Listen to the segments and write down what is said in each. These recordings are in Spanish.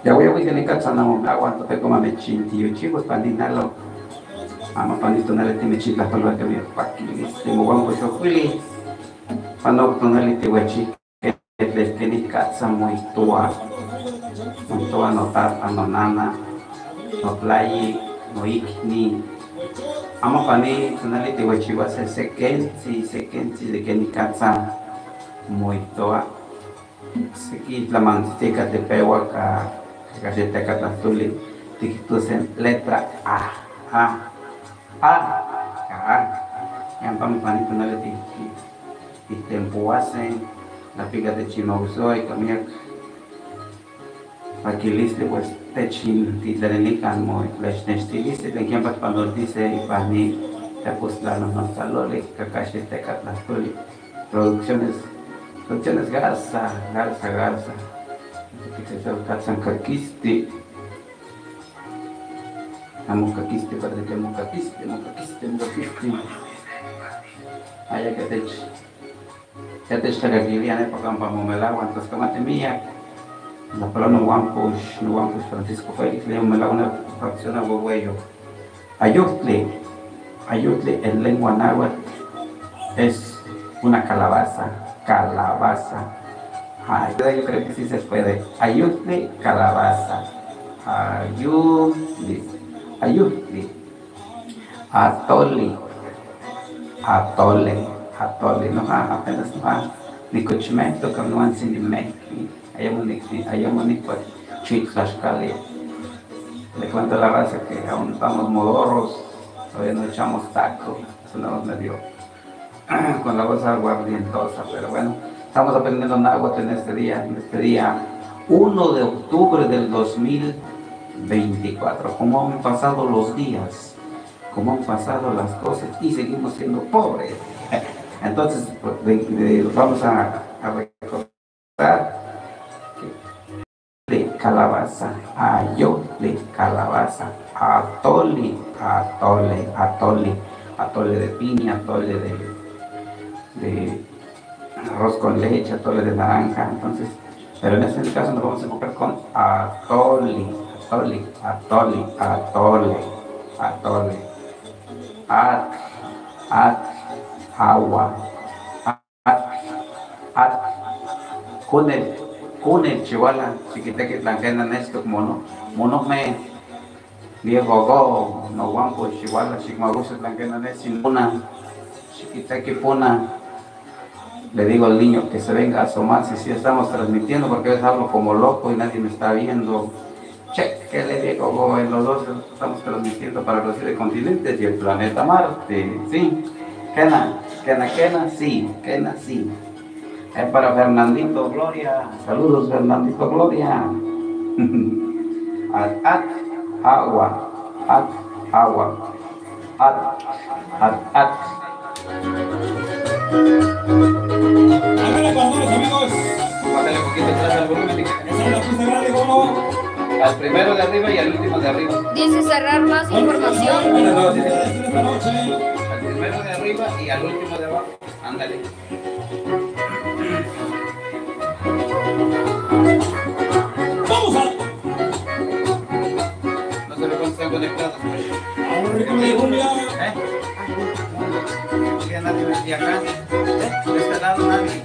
Ya voy a tener que hacer agua, tope como me chintillo, chicos, pandinalo. Ama pandinale te me chitla palva que me paqui, tengo guampo chofuli. Pano tonali te guachi, que ni casa muy tua no tata, no nana, no playa, no ikni. Ama pani tonali te guachi va a ser sequenci de que ni casa muy tua. Seki la manteca de pehuaca. Galleta Catatuli, Tiquitusen, letra A, yang kami panito na lati, itempuasen, napiga de chimausoy, kami pakiliste pues techin titlanilikan mo, flash nestiliste, ten kiampat panordise, ipani, tapos lalo ng salole, kakashite Catatuli, producciones garza. Que se alcanzan caquiste, para que mocaquiste. Allá que te está aquí viene para campo momelagua, entonces como te mía, la palabra no guampos Francisco Félix, le momelagua una fracción a huevo. Ayutle en lengua náhuatl es una calabaza. Yo creo que sí se puede. Ayutle, calabaza. Ayutle. Atole. No apenas no ni cochimento, que no han sido meki. Hayamos ni pues chitlascali. Le cuento a la raza que aún estamos modorros, todavía no echamos taco. Eso no nos medio con la voz aguardientosa, pero bueno. Estamos aprendiendo náhuatl en este día 1 de octubre del 2024. Cómo han pasado los días, cómo han pasado las cosas y seguimos siendo pobres. Entonces, vamos a recordar de calabaza, ayote, calabaza, atole de piña, atole de arroz con leche, atole de naranja. Entonces, pero en este caso nos vamos a enfocar con atole, agua, cune chihuala, chiquita que blanquean esto, mono me Diego no guampo chihuala, chigmarusa blanquean esto, una chiquita que pona. Le digo al niño que se venga a asomarse si estamos transmitiendo, porque a veces hablo como loco y nadie me está viendo. Che, que le digo, en los dos estamos transmitiendo para los 7 continentes y el planeta Marte, ¿sí? Kena, sí. Es para Fernandito Gloria. Saludos, Fernandito Gloria. Agua. Amigos. Bájale un poquito atrás al volumen. Esa es la pista grande, ¿cómo? Al primero de arriba y al último de arriba. Dice cerrar más información. No, dice al primero de arriba y al último de abajo. Ándale. Vamos a. No se ve cuánto están conectados. Ahora ritmo de cumbia. Ya nadie me decía acá. De este lado nadie.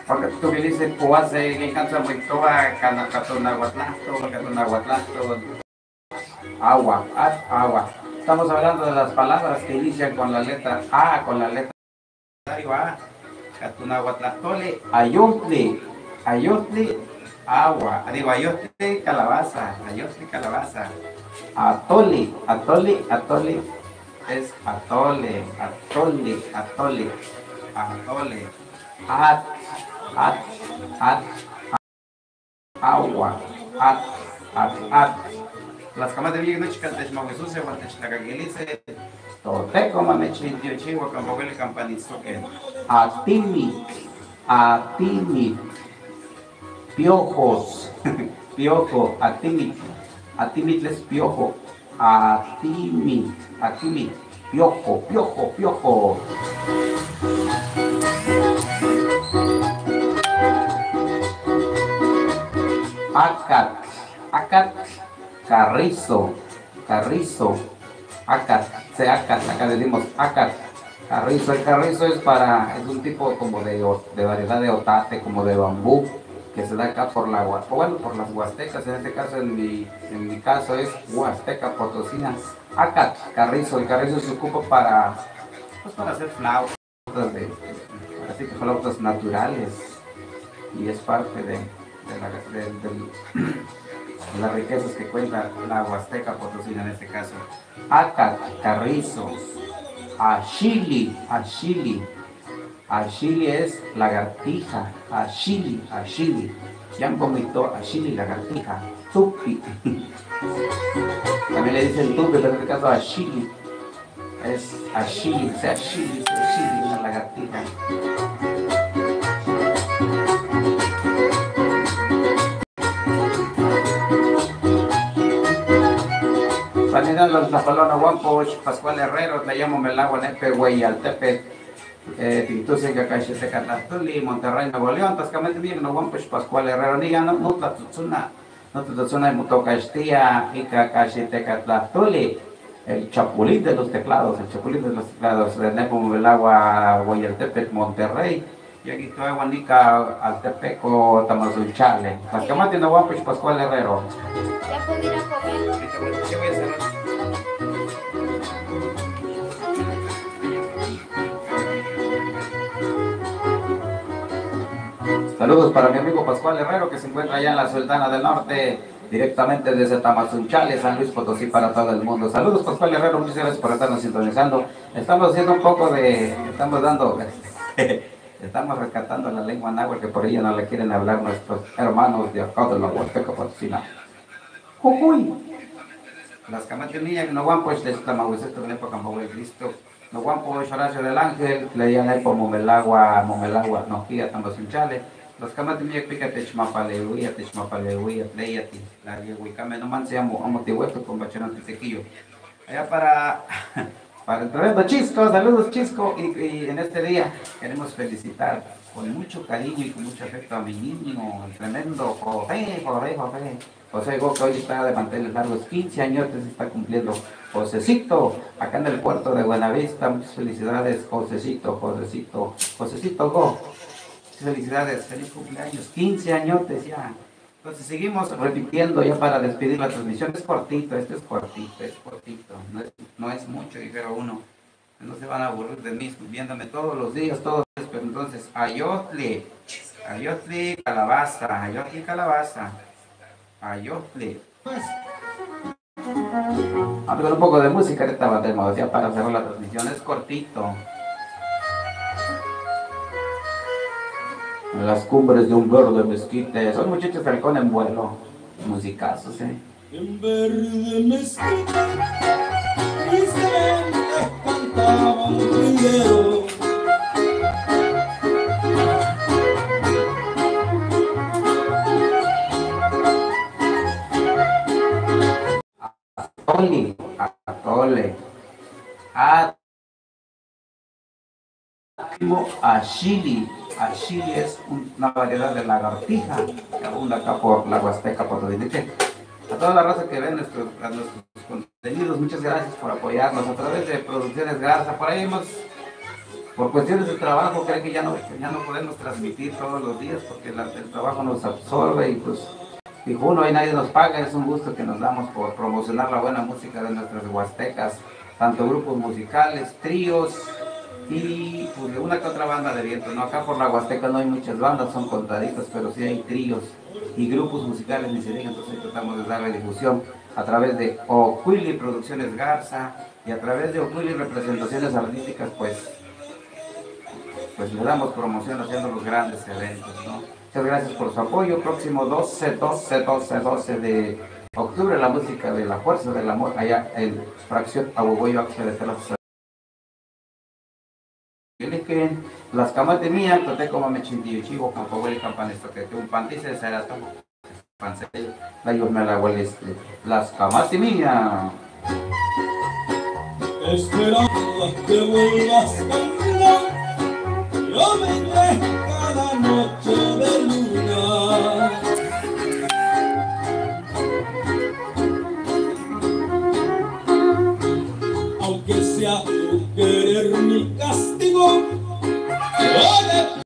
Porque tú que dices, pues que cansa muy toda, agua. Estamos hablando de las palabras que inician con la letra A, con la letra A. Catunahuatlastole, ayutle, agua. Digo, ayutle, calabaza. Atole, es atole. Agua, las camas de Villa no chicas de Chmahuizuse, Guantechtacaguilice, Toteco mamechintio chihuahua campoguele campanizo que atimit, piojos, piojo, atimit piojo, atimit, piojo. Acat, carrizo, acat, acá decimos acat, carrizo. El carrizo es un tipo como de variedad de otate, como de bambú, que se da acá por por las huastecas. En este caso, en mi caso es Huasteca Potosina. Acat, carrizo. El carrizo se ocupa para hacer flautas, así que flautas naturales, y es parte de las riquezas que cuenta la Huasteca Potosina en este caso. Acat, carrizo, ashili es lagartija, ashili, ya vomitó ashili, lagartija, tupi, también le dicen tupi, pero en este caso ashili, es ashili, una lagartija. Sanidad los Zapalona Huampoch, Pascual Herrero, te llamo Melagua, Nepe, Hueyaltepe, Tintusen, Cacaxete, Catlastuli, Monterrey, Nuevo León, Tascamente, bien, no Huampoch, Pascual Herrero, Niga, no Tlatzuna, de Mutocastilla, y Cacaxete, Catlastuli, el chapulín de los teclados, de Nepo, Melagua, Hueyaltepe, Monterrey, y aquí estoy Guanica, Altepeco, Tamazunchale, Tascamente, no Huampoch, Pascual Herrero. ¿Ya puedo ir a comer? ¿Qué voy a hacer? Saludos para mi amigo Pascual Herrero, que se encuentra allá en la Sultana del Norte, directamente desde Tamazunchale, San Luis Potosí, para todo el mundo. Saludos, Pascual Herrero, muchas gracias por estarnos sintonizando. Estamos haciendo un poco estamos rescatando la lengua náhuatl, que por ella no le quieren hablar nuestros hermanos de acá de la Huasteca Potosina. Jujuy. Las camatinillas no van pues de Tamahuiseto de época de Cristo. No van pues Horacio del Ángel, leían ahí por Momelagua, no guía Tamazunchale. Los camatinillas pica techmapaleuia, tleiati, la yehuicame no man se amo tihueto con bachonante tequillo. Allá para el tremendo Chisco, saludos Chisco, y en este día queremos felicitar con mucho cariño y con mucho afecto a mi niño, el tremendo José Goca, hoy está de manteles largos, 15 años está cumpliendo. Josecito, acá en el puerto de Buenavista, muchas felicidades, Josecito Go, felicidades, feliz cumpleaños, 15 añotes ya. Entonces seguimos repitiendo ya para despedir la transmisión. Es cortito, esto es cortito, no es mucho, dijera uno. No se van a aburrir de mí, viéndome todos los días, pero entonces, ayotli, calabaza, pues. Vamos con un poco de música, ahorita batemos ya para cerrar la transmisión, es cortito. En las cumbres de un verde mezquite, son muchachos halcón en vuelo, musicazos, En verde mezquite, y se cantaba un triguero. Atole, ashili es una variedad de lagartija que abunda acá por la Huasteca Potosina. A toda la raza que ve nuestros contenidos, muchas gracias por apoyarnos a través de Producciones Garza. Por ahí por cuestiones de trabajo, creo que ya no podemos transmitir todos los días porque el trabajo nos absorbe y pues dijo uno, ahí nadie nos paga. Es un gusto que nos damos por promocionar la buena música de nuestras huastecas, tanto grupos musicales, tríos y pues de una que otra banda de viento, ¿no? Acá por la Huasteca no hay muchas bandas, son contaditas, pero sí hay tríos y grupos musicales, ni se diga. Entonces tratamos de darle difusión a través de Ocuili Producciones Garza y a través de Ocuili Representaciones Artísticas, pues le damos promoción haciendo los grandes eventos, ¿no? Muchas gracias por su apoyo. Próximo 12 de octubre, la música de la Fuerza del Amor, allá en Fracción Ahuehueyo, de que las camas de mía, entonces como me chintillo chivo, campo huele campan esto que un pantice será todo. Pancello, la yo me la huele las camas de mía. Esperando que vuelvas conmigo, yo vendré cada noche de luna.